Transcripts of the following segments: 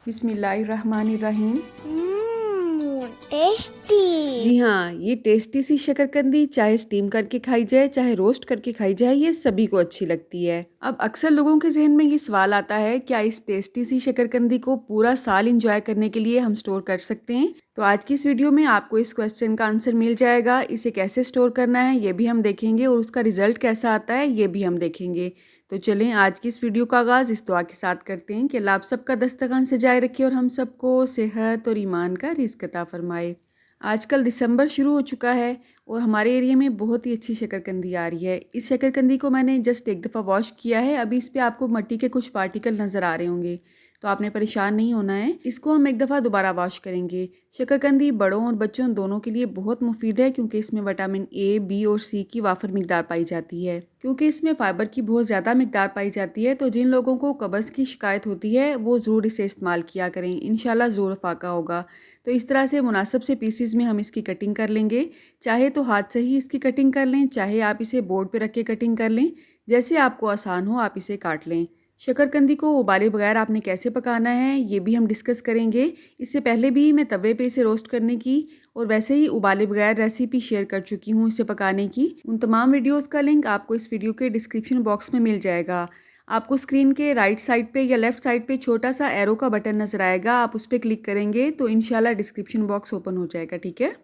बिस्मिल्लाहिर्रहमानिर्रहीम। टेस्टी। जी हाँ, ये टेस्टी सी शकरकंदी चाहे स्टीम करके खाई जाए चाहे रोस्ट करके खाई जाए, ये सभी को अच्छी लगती है। अब अक्सर लोगों के जहन में ये सवाल आता है, क्या इस टेस्टी सी शकरकंदी को पूरा साल इंजॉय करने के लिए हम स्टोर कर सकते हैं? तो आज की इस वीडियो में आपको इस क्वेश्चन का आंसर मिल जाएगा। इसे कैसे स्टोर करना है ये भी हम देखेंगे और उसका रिजल्ट कैसा आता है ये भी हम देखेंगे। तो चलें आज की इस वीडियो का आगाज़ इस दुआ के साथ करते हैं कि अल्लाह आप सबका दस्तरखान सजाए रखे और हम सबको सेहत और ईमान का रिज़्क अता फरमाए। आजकल दिसंबर शुरू हो चुका है और हमारे एरिया में बहुत ही अच्छी शकरकंदी आ रही है। इस शकरकंदी को मैंने जस्ट एक दफ़ा वॉश किया है। अभी इस पे आपको मिट्टी के कुछ पार्टिकल नज़र आ रहे होंगे, तो आपने परेशान नहीं होना है। इसको हम एक दफ़ा दोबारा वॉश करेंगे। शकरकंदी बड़ों और बच्चों दोनों के लिए बहुत मुफीद है क्योंकि इसमें विटामिन ए, बी और सी की वाफर मिकदार पाई जाती है। क्योंकि इसमें फाइबर की बहुत ज़्यादा मिकदार पाई जाती है, तो जिन लोगों को कब्ज़ की शिकायत होती है वो ज़रूर इसे इस्तेमाल किया करें। इंशाल्लाह ज़रूर फ़ायदा होगा। तो इस तरह से मुनासिब से पीसीज में हम इसकी कटिंग कर लेंगे। चाहे तो हाथ से ही इसकी कटिंग कर लें, चाहे आप इसे बोर्ड पे रख के कटिंग कर लें। जैसे आपको आसान हो आप इसे काट लें। शकरकंदी को उबाले बगैर आपने कैसे पकाना है ये भी हम डिस्कस करेंगे। इससे पहले भी मैं तवे पे इसे रोस्ट करने की और वैसे ही उबाले बगैर रेसिपी शेयर कर चुकी हूँ इसे पकाने की। उन तमाम वीडियोस का लिंक आपको इस वीडियो के डिस्क्रिप्शन बॉक्स में मिल जाएगा। आपको स्क्रीन के राइट साइड पे या लेफ्ट साइड पे छोटा सा एरो का बटन नज़र आएगा, आप उस पर क्लिक करेंगे तो इंशाल्लाह डिस्क्रिप्शन बॉक्स ओपन हो जाएगा। ठीक है,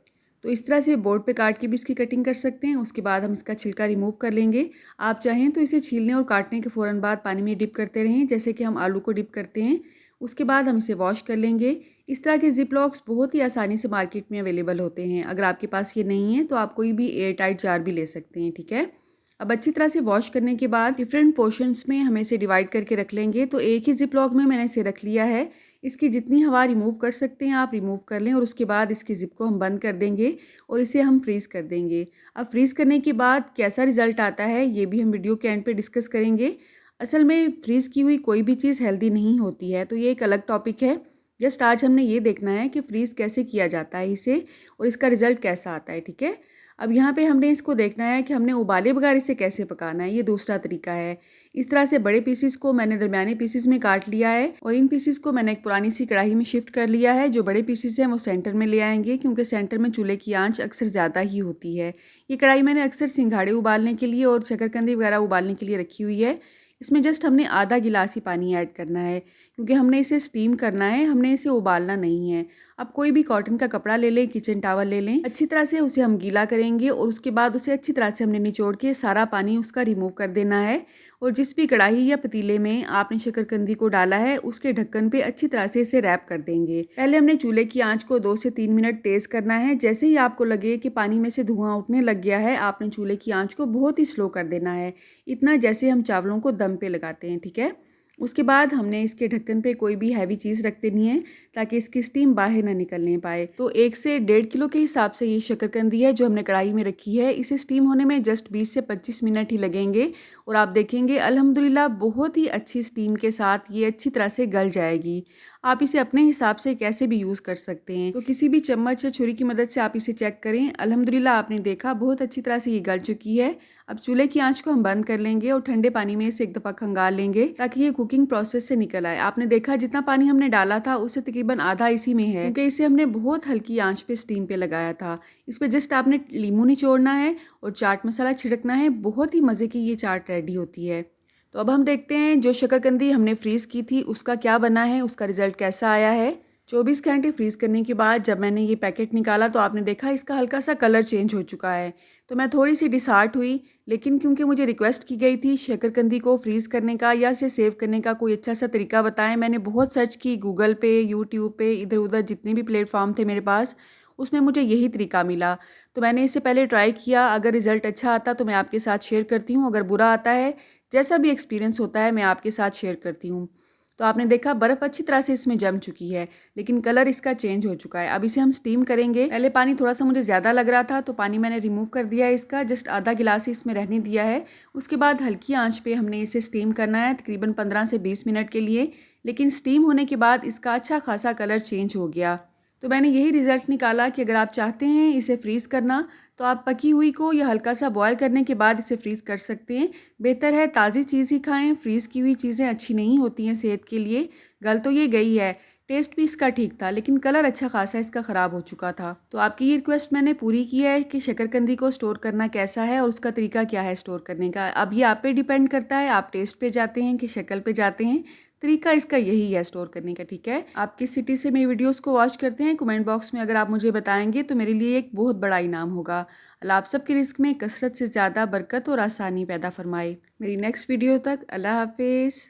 तो इस तरह से बोर्ड पे काट के भी इसकी कटिंग कर सकते हैं। उसके बाद हम इसका छिलका रिमूव कर लेंगे। आप चाहें तो इसे छीलने और काटने के फ़ौरन बाद पानी में डिप करते रहें, जैसे कि हम आलू को डिप करते हैं। उसके बाद हम इसे वॉश कर लेंगे। इस तरह के जिप लॉक्स बहुत ही आसानी से मार्केट में अवेलेबल होते हैं। अगर आपके पास ये नहीं है तो आप कोई भी एयर टाइट जार भी ले सकते हैं। ठीक है, अब अच्छी तरह से वॉश करने के बाद डिफरेंट पोर्शंस में हम इसे डिवाइड करके रख लेंगे। तो एक ही जिप लॉक में मैंने इसे रख लिया है। इसकी जितनी हवा रिमूव कर सकते हैं आप रिमूव कर लें और उसके बाद इसकी ज़िप को हम बंद कर देंगे और इसे हम फ्रीज़ कर देंगे। अब फ्रीज़ करने के बाद कैसा रिज़ल्ट आता है ये भी हम वीडियो के एंड पे डिस्कस करेंगे। असल में फ्रीज़ की हुई कोई भी चीज़ हेल्दी नहीं होती है, तो ये एक अलग टॉपिक है। जस्ट आज हमने ये देखना है कि फ्रीज़ कैसे किया जाता है इसे और इसका रिज़ल्ट कैसा आता है। ठीक है, अब यहाँ पे हमने इसको देखना है कि हमने उबाले बगैर इसे कैसे पकाना है, ये दूसरा तरीका है। इस तरह से बड़े पीसेस को मैंने दरमियाने पीसेस में काट लिया है और इन पीसेस को मैंने एक पुरानी सी कढ़ाई में शिफ्ट कर लिया है। जो बड़े पीसेस हैं वो सेंटर में ले आएंगे क्योंकि सेंटर में चूल्हे की आंच अक्सर ज़्यादा ही होती है। ये कढ़ाई मैंने अक्सर सिंघाड़े उबालने के लिए और शकरकंदी वगैरह उबालने के लिए रखी हुई है। इसमें जस्ट हमने आधा गिलास ही पानी ऐड करना है क्योंकि हमने इसे स्टीम करना है, हमने इसे उबालना नहीं है। अब कोई भी कॉटन का कपड़ा ले लें, किचन टॉवल ले लें, अच्छी तरह से उसे हम गीला करेंगे और उसके बाद उसे अच्छी तरह से हमने निचोड़ के सारा पानी उसका रिमूव कर देना है। और जिस भी कढ़ाई या पतीले में आपने शकरकंदी को डाला है उसके ढक्कन पे अच्छी तरह से इसे रैप कर देंगे। पहले हमने चूल्हे की आंच को 2 से 3 मिनट तेज करना है। जैसे ही आपको लगे कि पानी में से धुआं उठने लग गया है, आपने चूल्हे की आंच को बहुत ही स्लो कर देना है, इतना जैसे हम चावलों को दम पे लगाते हैं। ठीक है, उसके बाद हमने इसके ढक्कन पे कोई भी हैवी चीज़ रख देनी है ताकि इसकी स्टीम बाहर ना निकलने पाए। तो 1 से 1.5 किलो के हिसाब से ये शकरकंदी है जो हमने कढ़ाई में रखी है। इसे स्टीम होने में जस्ट 20 से 25 मिनट ही लगेंगे और आप देखेंगे अल्हम्दुलिल्लाह बहुत ही अच्छी स्टीम के साथ ये अच्छी तरह से गल जाएगी। आप इसे अपने हिसाब से कैसे भी यूज़ कर सकते हैं, तो किसी भी चम्मच या छुरी की मदद से आप इसे चेक करें। अल्हम्दुलिल्लाह आपने देखा बहुत अच्छी तरह से ये गल चुकी है। अब चूल्हे की आंच को हम बंद कर लेंगे और ठंडे पानी में इसे एक दफ़ा खंगाल लेंगे ताकि ये कुकिंग प्रोसेस से निकल आए। आपने देखा जितना पानी हमने डाला था उससे तकरीबन आधा इसी में है क्योंकि इसे हमने बहुत हल्की आंच पे स्टीम पे लगाया था। इस पे जस्ट आपने लीमू निचोड़ना है और चाट मसाला छिड़कना है। बहुत ही मज़े की ये चाट रेडी होती है। तो अब हम देखते हैं जो शकरकंदी हमने फ्रीज़ की थी उसका क्या बना है, उसका रिजल्ट कैसा आया है। 24 घंटे फ्रीज़ करने के बाद जब मैंने ये पैकेट निकाला तो आपने देखा इसका हल्का सा कलर चेंज हो चुका है। तो मैं थोड़ी सी डिसहार्ट हुई, लेकिन क्योंकि मुझे रिक्वेस्ट की गई थी शकरकंदी को फ्रीज़ करने का या इसे सेव करने का कोई अच्छा सा तरीका बताएं, मैंने बहुत सर्च की गूगल पे, यूट्यूब पे, इधर उधर जितने भी प्लेटफॉर्म थे मेरे पास, उसमें मुझे यही तरीका मिला। तो मैंने इसे पहले ट्राई किया। अगर रिज़ल्ट अच्छा आता तो मैं आपके साथ शेयर करती हूँ, अगर बुरा आता है, जैसा भी एक्सपीरियंस होता है मैं आपके साथ शेयर करती हूँ। तो आपने देखा बर्फ़ अच्छी तरह से इसमें जम चुकी है, लेकिन कलर इसका चेंज हो चुका है। अब इसे हम स्टीम करेंगे। पहले पानी थोड़ा सा मुझे ज़्यादा लग रहा था तो पानी मैंने रिमूव कर दिया है इसका, जस्ट आधा गिलास ही इसमें रहने दिया है। उसके बाद हल्की आंच पे हमने इसे स्टीम करना है तकरीबन 15 से 20 मिनट के लिए। लेकिन स्टीम होने के बाद इसका अच्छा खासा कलर चेंज हो गया। तो मैंने यही रिज़ल्ट निकाला कि अगर आप चाहते हैं इसे फ्रीज़ करना तो आप पकी हुई को या हल्का सा बॉयल करने के बाद इसे फ्रीज़ कर सकते हैं। बेहतर है ताज़ी चीज़ ही खाएं, फ्रीज़ की हुई चीज़ें अच्छी नहीं होती हैं सेहत के लिए। गल तो ये गई है, टेस्ट भी इसका ठीक था, लेकिन कलर अच्छा खासा इसका ख़राब हो चुका था। तो आपकी ये रिक्वेस्ट मैंने पूरी की है कि शकरकंदी को स्टोर करना कैसा है और उसका तरीका क्या है स्टोर करने का। अब ये आप पे डिपेंड करता है, आप टेस्ट पे जाते हैं कि शक्ल पे जाते हैं। तरीका इसका यही है स्टोर करने का, ठीक है। आप किस सिटी से मेरी वीडियोस को वॉच करते हैं, कमेंट बॉक्स में अगर आप मुझे बताएंगे तो मेरे लिए एक बहुत बड़ा इनाम होगा। अल्लाह आप सबके रिस्क में कसरत से ज़्यादा बरकत और आसानी पैदा फरमाए। मेरी नेक्स्ट वीडियो तक अल्लाह हाफिज़।